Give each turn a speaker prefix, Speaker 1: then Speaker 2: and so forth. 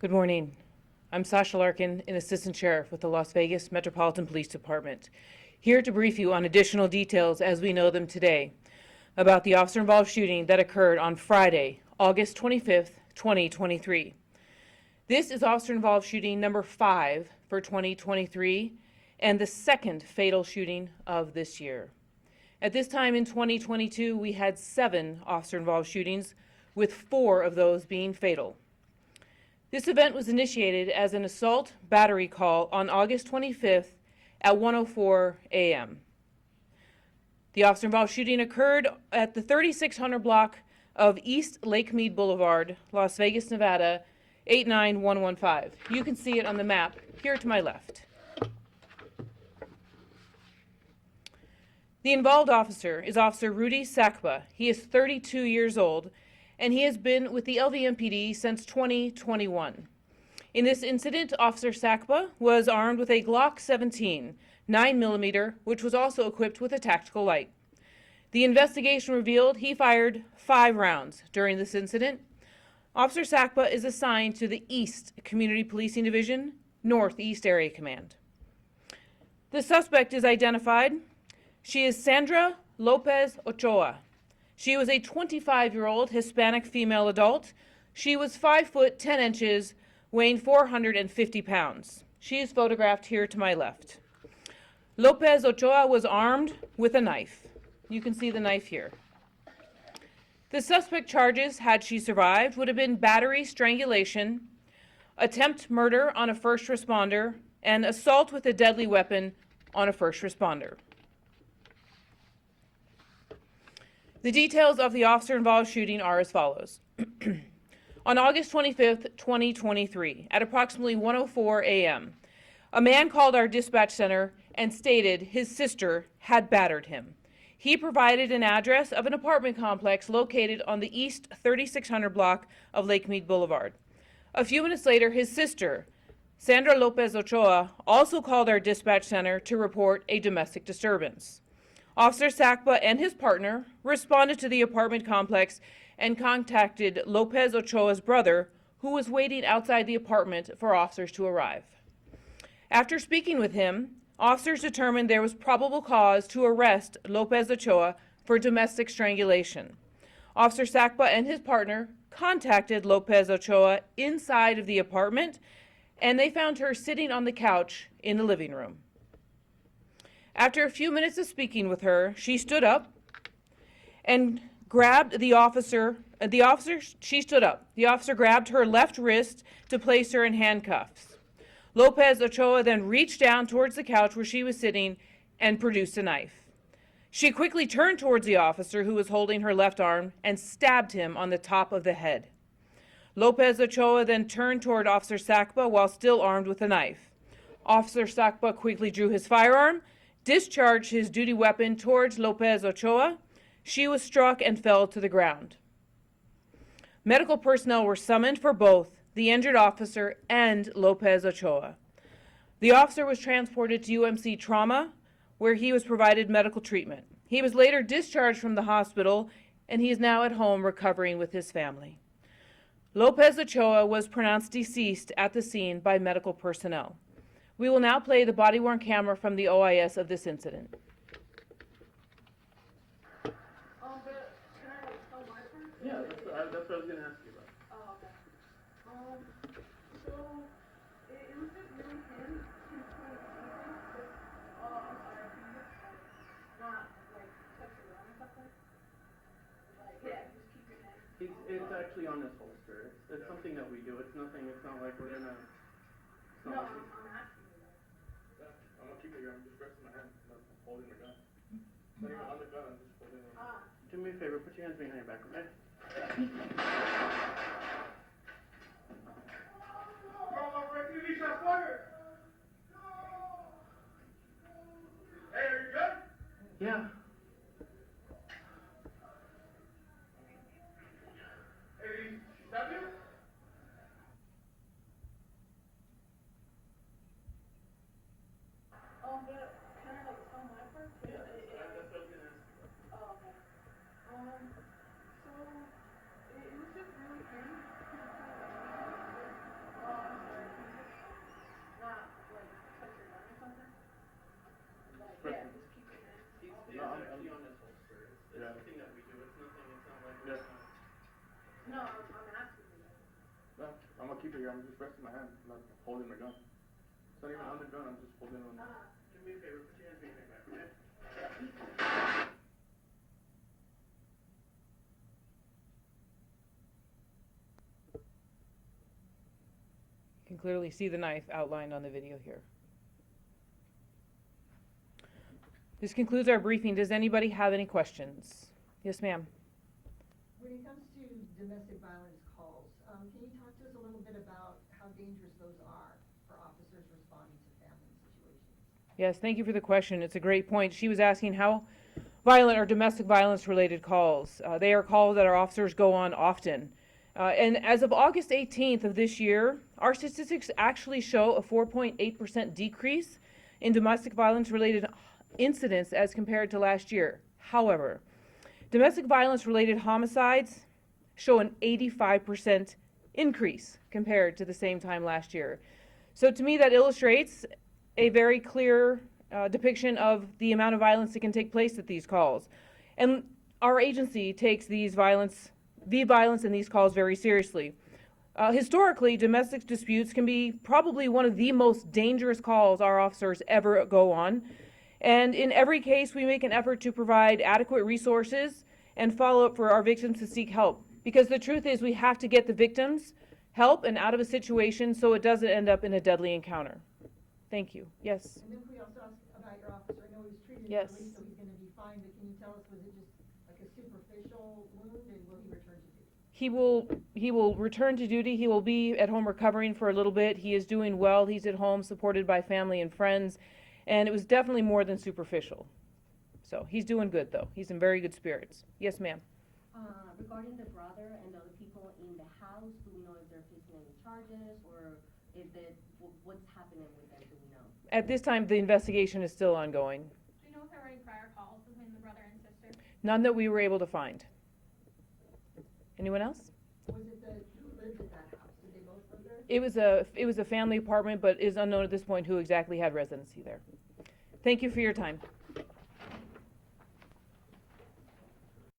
Speaker 1: Good morning. I'm Sasha Larkin, an assistant sheriff with the Las Vegas Metropolitan Police Department, here to brief you on additional details as we know them today about the officer-involved shooting that occurred on Friday, August 25th, 2023. This is officer-involved shooting number 5 for 2023 and the second fatal shooting of this year. At this time in 2022, we had 7 officer-involved shootings, with 4 of those being fatal. This event was initiated as an assault battery call on August 25th at 1:04 a.m. The officer-involved shooting occurred at the 3600 block of East Lake Mead Boulevard, Las Vegas, Nevada, 89115. You can see it on the map here to my left. The involved officer is Officer Rudy Sakba. He is 32 years old, and he has been with the LVMPD since 2021. In this incident, Officer Sakba was armed with a Glock 17 9mm, which was also equipped with a tactical light. The investigation revealed he fired 5 rounds during this incident. Officer Sakba is assigned to the East Community Policing Division, Northeast Area Command. The suspect is identified. She is Sandra Lopez Ochoa. She was a 25-year-old Hispanic female adult. She was 5 foot 10 inches, weighing 450 pounds. She is photographed here to my left. Lopez Ochoa was armed with a knife. You can see the knife here. The suspect charges, had she survived, would have been battery, strangulation, attempt murder on a first responder, and assault with a deadly weapon on a first responder. The details of the officer-involved shooting are as follows. On August 25th, 2023, at approximately 1:04 a.m., a man called our dispatch center and stated his sister had battered him. He provided an address of an apartment complex located on the East 3600 block of Lake Mead Boulevard. A few minutes later, his sister, Sandra Lopez Ochoa, also called our dispatch center to report a domestic disturbance. Officer Sakba and his partner responded to the apartment complex and contacted Lopez Ochoa's brother, who was waiting outside the apartment for officers to arrive. After speaking with him, officers determined there was probable cause to arrest Lopez Ochoa for domestic strangulation. Officer Sakba and his partner contacted Lopez Ochoa inside of the apartment, and they found her sitting on the couch in the living room. After a few minutes of speaking with her, she stood up and grabbed the officer. She stood up. The officer grabbed her left wrist to place her in handcuffs. Lopez Ochoa then reached down towards the couch where she was sitting and produced a knife. She quickly turned towards the officer who was holding her left arm and stabbed him on the top of the head. Lopez Ochoa then turned toward Officer Sakba while still armed with a knife. Officer Sakba quickly drew his firearm, discharged his duty weapon towards Lopez Ochoa. She was struck and fell to the ground. Medical personnel were summoned for both the injured officer and Lopez Ochoa. The officer was transported to UMC Trauma, where he was provided medical treatment. He was later discharged from the hospital, and he is now at home recovering with his family. Lopez Ochoa was pronounced deceased at the scene by medical personnel. We will now play the body-worn camera from the OIS of this incident.
Speaker 2: Yeah, that's what I was going to ask you about.
Speaker 3: Oh, okay. So, it was just really him, his point of view, I'm sorry, not, like, touching around or something? Like, yeah, just keep your hand.
Speaker 2: It's actually on this holster. It's something that we do. It's nothing, it's not like we're going to...
Speaker 3: No, I'm asking you that.
Speaker 4: Yeah, I'm gonna keep it here. I'm just resting my hand. I'm holding the gun. Not even on the gun. I'm just holding it.
Speaker 2: Do me a favor. Put your hands behind your back, okay?
Speaker 4: Hey, are you good?
Speaker 2: Yeah.
Speaker 4: Hey, she stabbed you?
Speaker 3: But can I, like, tell my part?
Speaker 2: Yeah, that's what I was going to ask you about.
Speaker 3: Oh, okay. So, it was just really him, his point of view,
Speaker 4: I'm gonna keep it here, I'm just resting my hand, not holding my gun. It's not even on the gun, I'm just holding it on. Do me a favor, put your hands behind your back, okay?
Speaker 1: You can clearly see the knife outlined on the video here. This concludes our briefing. Does anybody have any questions? Yes, ma'am.
Speaker 5: When it comes to domestic violence calls, can you talk to us a little bit about how dangerous those are for officers responding to family situations?
Speaker 1: Yes, thank you for the question. It's a great point. She was asking how violent are domestic violence related calls. They are calls that our officers go on often. And as of August 18th of this year, our statistics actually show a 4.8% decrease in domestic violence related incidents as compared to last year. However, domestic violence related homicides show an 85% increase compared to the same time last year. So to me, that illustrates a very clear depiction of the amount of violence that can take place at these calls. And our agency takes the violence in these calls very seriously. Historically, domestic disputes can be probably one of the most dangerous calls our officers ever go on. And in every case, we make an effort to provide adequate resources and follow up for our victims to seek help. Because the truth is, we have to get the victims help and out of a situation so it doesn't end up in a deadly encounter. Thank you. Yes.
Speaker 5: And then we also asked about your officer. I know he was treated
Speaker 1: Yes.
Speaker 5: early, so he's gonna be fine, but can you tell us, was it just like a superficial wound, and will he return to duty?
Speaker 1: He will return to duty. He will be at home recovering for a little bit. He is doing well. He's at home supported by family and friends. And it was definitely more than superficial. So he's doing good, though. He's in very good spirits. Yes, ma'am.
Speaker 6: Regarding the brother and the other people in the house, do we know if they're facing any charges or if what's happening with them, do we know?
Speaker 1: At this time, the investigation is still ongoing.
Speaker 3: Do you know if there were any prior calls between the brother and sister?
Speaker 1: None that we were able to find. Anyone else?
Speaker 5: Was it who lived at that house? Did they both live there?
Speaker 1: It was a family apartment, but is unknown at this point who exactly had residency there. Thank you for your time.